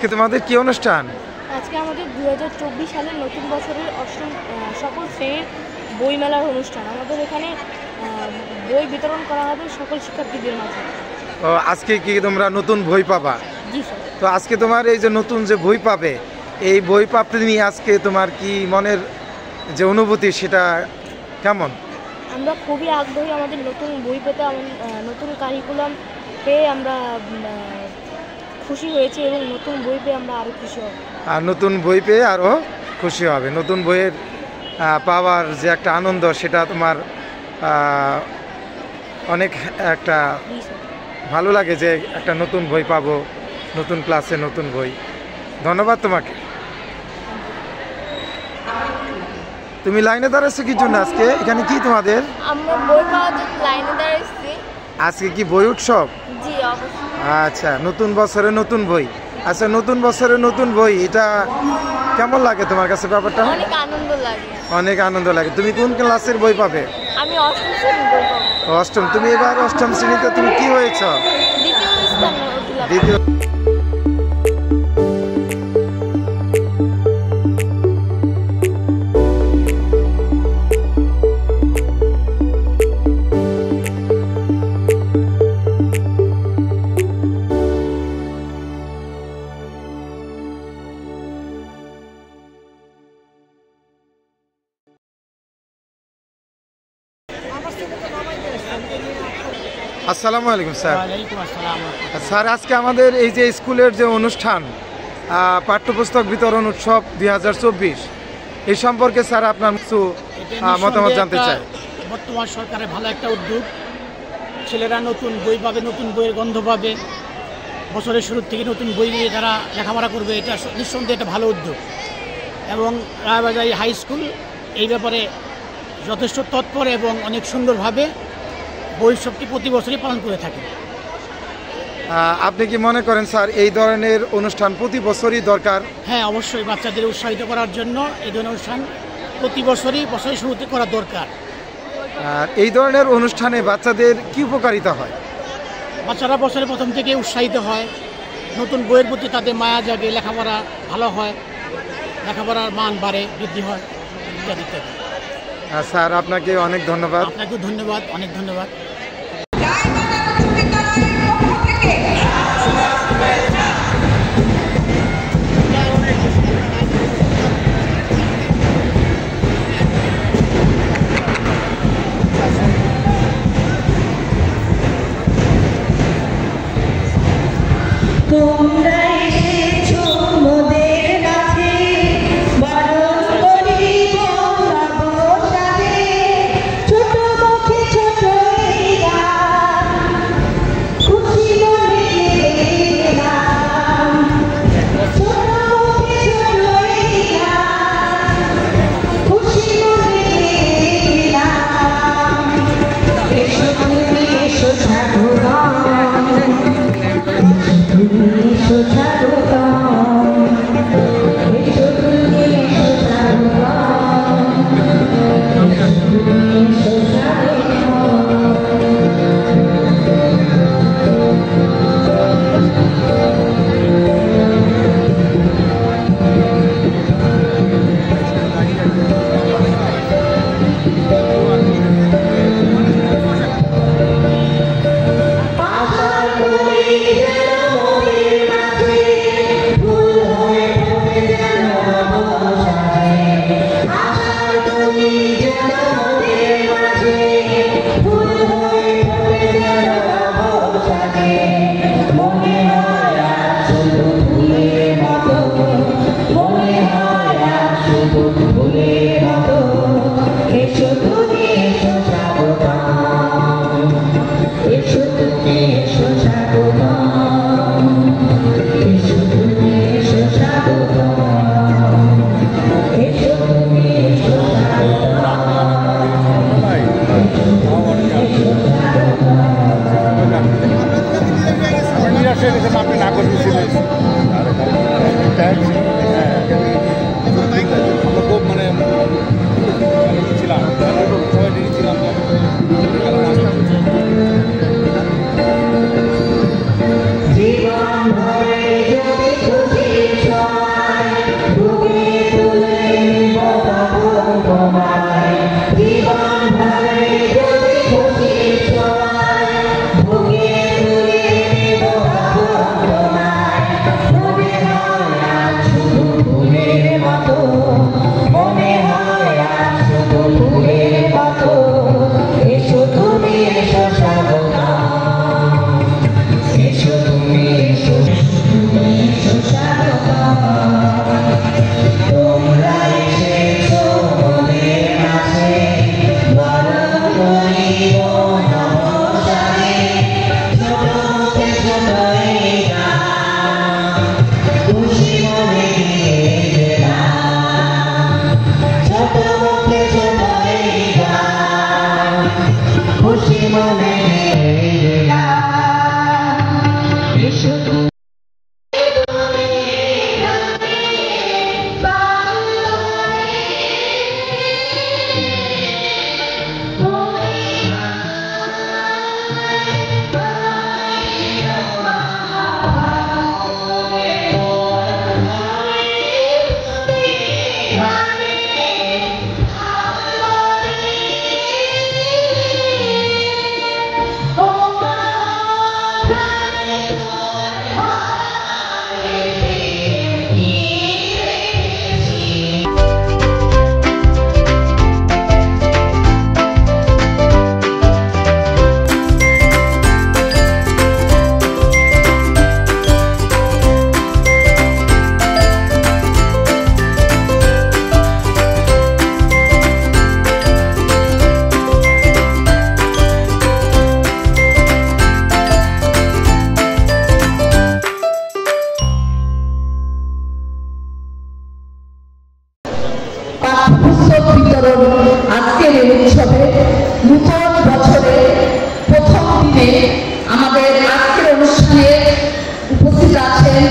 আজকে তোমাদের কি অনুষ্ঠান? আজকে আমাদের 2024 সালের নতুন বছরের অষ্টম সকল শ্রেণীর বইমেলার অনুষ্ঠান। আমাদের এখানে বই বিতরণ করা হবে সকল শিক্ষার্থীদের মাঝে। ও আজকে কি তোমরা নতুন বই পাবা? জি স্যার। তো আজকে তোমার এই যে নতুন যে বই পাবে, এই বই প্রাপ্তি নিয়ে আজকে তোমার কি মনের যে অনুভূতি সেটা কেমন? আমরা খুবই আগ্রহী আমাদের নতুন বই পেতে, নতুন কারিকুলাম পেয়ে আমরা খুশি হয়েছি এবং নতুন বই পেয়ে আমরা আরও খুশি হব। আর নতুন বই পেয়ে আরও খুশি হবে। নতুন বইয়ের পাওয়ার যে একটা আনন্দ সেটা তোমার অনেক একটা ভালো লাগে যে একটা নতুন বই পাবো, নতুন ক্লাসে নতুন বই। ধন্যবাদ তোমাকে। তুমি লাইনে দাঁড়াচ্ছো কি জন্য আজকে? এখানে কি তোমাদের? আমরা বই পাওয়ার জন্য লাইনে দাঁড়াচ্ছি। আজকে কি বই উৎসব? জি অবশ্যই। আচ্ছা, নতুন বছরে নতুন বই। আচ্ছা, নতুন বছরে নতুন বই, এটা কেমন লাগে তোমার কাছে ব্যাপারটা? অনেক আনন্দ লাগে। অনেক আনন্দ লাগে। তুমি কোন ক্লাসের বই পাবে? আমি অষ্টম শ্রেণীর বই পাবো। অষ্টম। তুমি এবার অষ্টম শ্রেণীতে তুমি কি হয়েছ? দ্বিতীয় স্থান অধিলাভ। দ্বিতীয়। আসসালামু আলাইকুম স্যার। স্যার, আজকে আমাদের এই যে স্কুলের যে অনুষ্ঠান পাঠ্যপুস্তক বিতরণ উৎসব 2024, এই সম্পর্কে স্যার আপনার কিছু মতামত জানতে চাই। বর্তমান সরকারের ভালো একটা উদ্যোগ। ছেলেরা নতুন বই পাবে, নতুন বইয়ের গন্ধ পাবে, বছরের শুরুর থেকে নতুন বই নিয়ে তারা লেখাপড়া করবে। এটা নিঃসন্দেহে একটা ভালো উদ্যোগ এবং রায়বাজারি হাই স্কুল এই ব্যাপারে যথেষ্ট তৎপর এবং অনেক সুন্দরভাবে বই উৎসবটি প্রতি বছরই পালন করে থাকে। আপনি কি মনে করেন স্যার এই ধরনের অনুষ্ঠান প্রতি বছরই দরকার? হ্যাঁ, অবশ্যই বচ্চাদের উৎসাহিত করার জন্য এই ধরনের অনুষ্ঠান প্রতি বছরই বছরের শুরুতে করা দরকার। আর এই ধরনের অনুষ্ঠানে বাচ্চাদের কি উপকারিতা হয়? বাচ্চারা বছরের প্রথম থেকে উৎসাহিত হয়, নতুন বইয়ের প্রতি তাদের মায়া জাগে, লেখাপড়া ভালো হয়, লেখাপড়ার মান বাড়ে, বৃদ্ধি হয় ইত্যাদি ইত্যাদি। স্যার, আপনাকে অনেক ধন্যবাদ। আপনাকেও ধন্যবাদ, অনেক ধন্যবাদ। ছোট পাঠ্যপুস্তক বিতরণ আজকের এই উৎসবে নূতন বছরে প্রথম দিনে আমাদের আজকের অনুষ্ঠানে উপস্থিত আছেন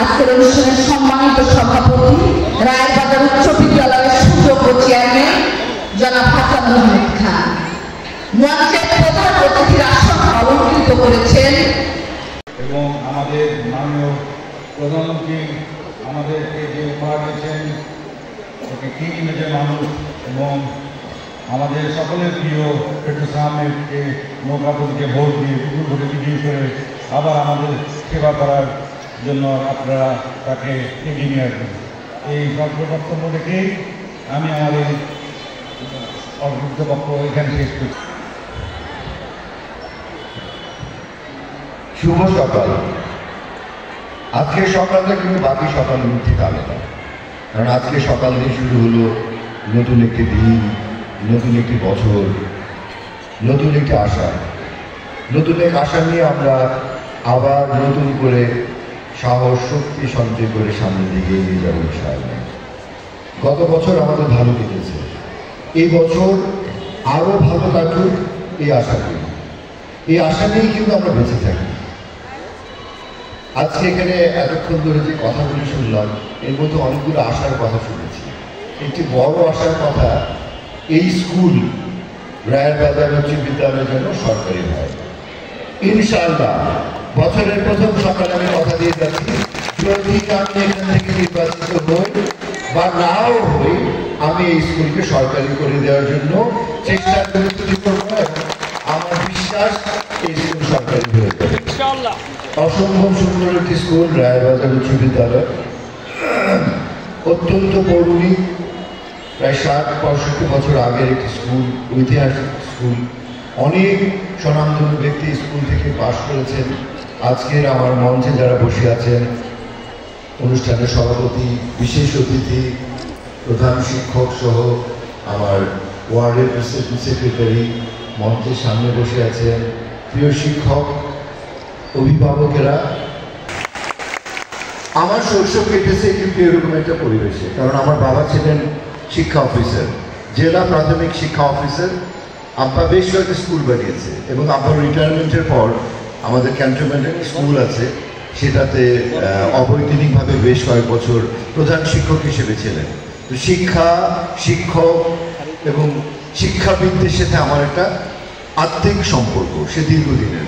আজকের অনুষ্ঠানের সম্মানিত সভাপতি রায়েরবাজার উচ্চ বিদ্যালয়ের সুযোগ্য চেয়ারম্যান জনাব হাসান মাহমুদ খান। মঞ্চের প্রধান অতিথির আসন অলঙ্কৃত করেছেন এবং আমাদের মাননীয় প্রধানমন্ত্রী আমাদেরকে যে উপহার দিয়েছেন কি ইমেজের মানুষ এবং আমাদের সকলের প্রিয় ফেরদৌস আহমেদকে নৌকাপুরকে ভোট দিয়ে পুকুর ভোটে বিজয়ী করে আবার আমাদের সেবা করার জন্য আপনারা তাকে এগিয়ে নিয়ে আসবেন। এই বক্তব্য রেখে আমি আমাদের অবরুদ্ধ বক্তব্য এখানে শেষ করছি। শুভ সকাল। আজকের সকালটা কিন্তু বাকি সকালগুলো থেকে আলাদা, কারণ আজকে সকাল দিয়ে শুরু হলো নতুন একটি দিন, নতুন একটি বছর, নতুন একটি আশা। নতুন এক আশা নিয়ে আমরা আবার নতুন করে সাহস শক্তি সঞ্চয় করে সামনের দিকে এগিয়ে যাবো ইনশাআল্লাহ। গত বছর আমাদের ভালো কেটেছে, এই বছর আরও ভালো কাটুক এই আশা করি। এই আশা নিয়েই কিন্তু আমরা বেঁচে থাকি। আজকে এখানে এতক্ষণ ধরে যে কথাগুলি শুনলাম এর মধ্যে অনেকগুলো আশার কথা শুনেছি। একটি বড় আশার কথা, এই স্কুল রায়েরবাজার উচ্চ বিদ্যালয়ের জন্য সরকারি হয় ইনশাআল্লাহ। বছরের প্রথম সকালে আমি কথা দিয়ে যাচ্ছি, যদি আমি এখান থেকে নির্বাচিত হই বা নাও হই, আমি এই স্কুলকে সরকারি করে দেওয়ার জন্য চেষ্টা করব। আমার বিশ্বাস এই স্কুল সরকারি হয়ে যাবে। অসম্ভব সুন্দর একটি স্কুল রায়েরবাজার উচ্চ বিদ্যালয়, অত্যন্ত পৌরাণিক, প্রায় ৬০-৬৫ বছর আগের একটি স্কুল, ঐতিহাসিক স্কুল। অনেক স্বনামধন্য ব্যক্তি স্কুল থেকে পাশ করেছেন। আজকের আমার মঞ্চে যারা বসে আছেন, অনুষ্ঠানের সভাপতি, বিশেষ অতিথি, প্রধান শিক্ষক সহ আমার ওয়ার্ডের প্রেসিডেন্ট সেক্রেটারি মঞ্চের সামনে বসে আছেন, প্রিয় শিক্ষক, অভিভাবকেরা। আমার শৈশব কেটেছে কিন্তু এরকম একটা পরিবেশে, কারণ আমার বাবা ছিলেন শিক্ষা অফিসার, জেলা প্রাথমিক শিক্ষা অফিসার। আব্বা বেশ কয়েকটা স্কুল বানিয়েছে এবং আব্বার রিটায়ারমেন্টের পর আমাদের ক্যান্টনমেন্টের স্কুল আছে, সেটাতে অবৈতনিকভাবে বেশ কয়েক বছর প্রধান শিক্ষক হিসেবে ছিলেন। তো শিক্ষা, শিক্ষক এবং শিক্ষাবিদদের সাথে আমার একটা আত্মিক সম্পর্ক, সে দীর্ঘদিনের।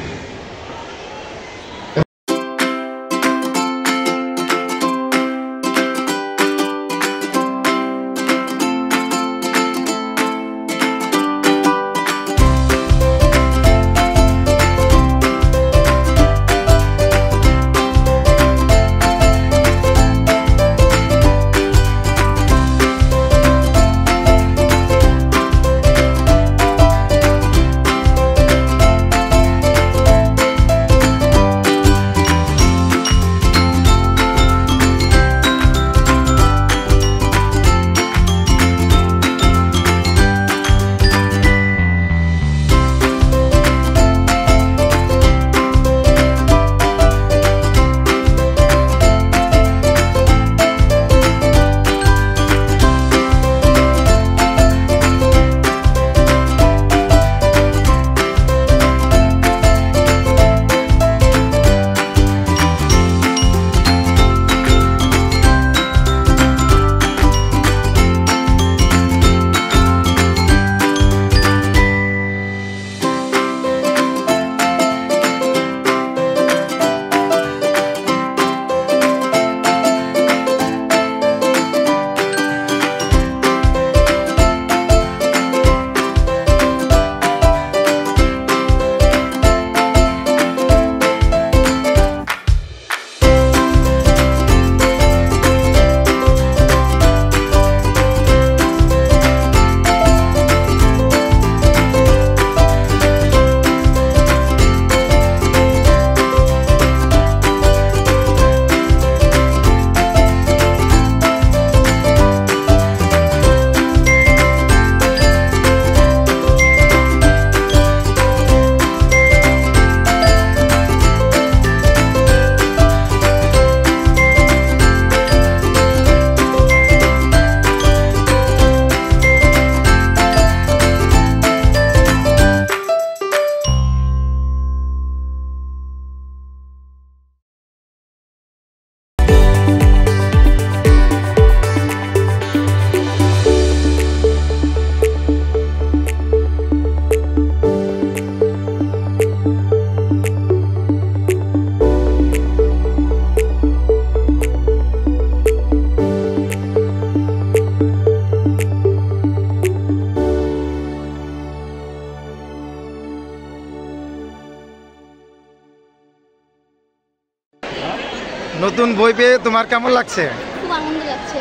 বই পেয়ে তোমার কেমন লাগছে? খুব আনন্দ লাগছে।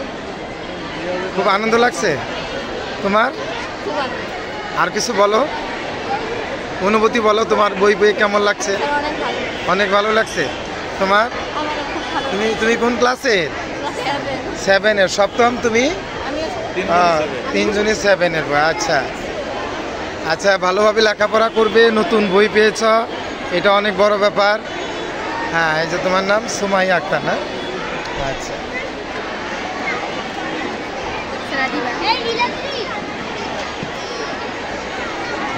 খুব আনন্দ লাগছে তোমার? খুব আনন্দ। আর কিছু বলো, অনুভূতি বলো, তোমার বই পেয়ে কেমন লাগছে? অনেক ভালো। অনেক ভালো লাগছে। তোমার? আমারও খুব ভালো। তুমি কোন ক্লাসের? ক্লাস 7 7-এর। সপ্তম? তুমি? আমিও তিনজনই 7-এর। আচ্ছা আচ্ছা, ভালোভাবে লেখাপড়া করবে, নতুন বই পেয়েছ, এটা অনেক বড় ব্যাপার। হ্যাঁ, এই যে তোমার নাম সুমাইয়া আক্তার না? আচ্ছা,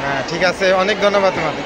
হ্যাঁ ঠিক আছে, অনেক ধন্যবাদ তোমাদের।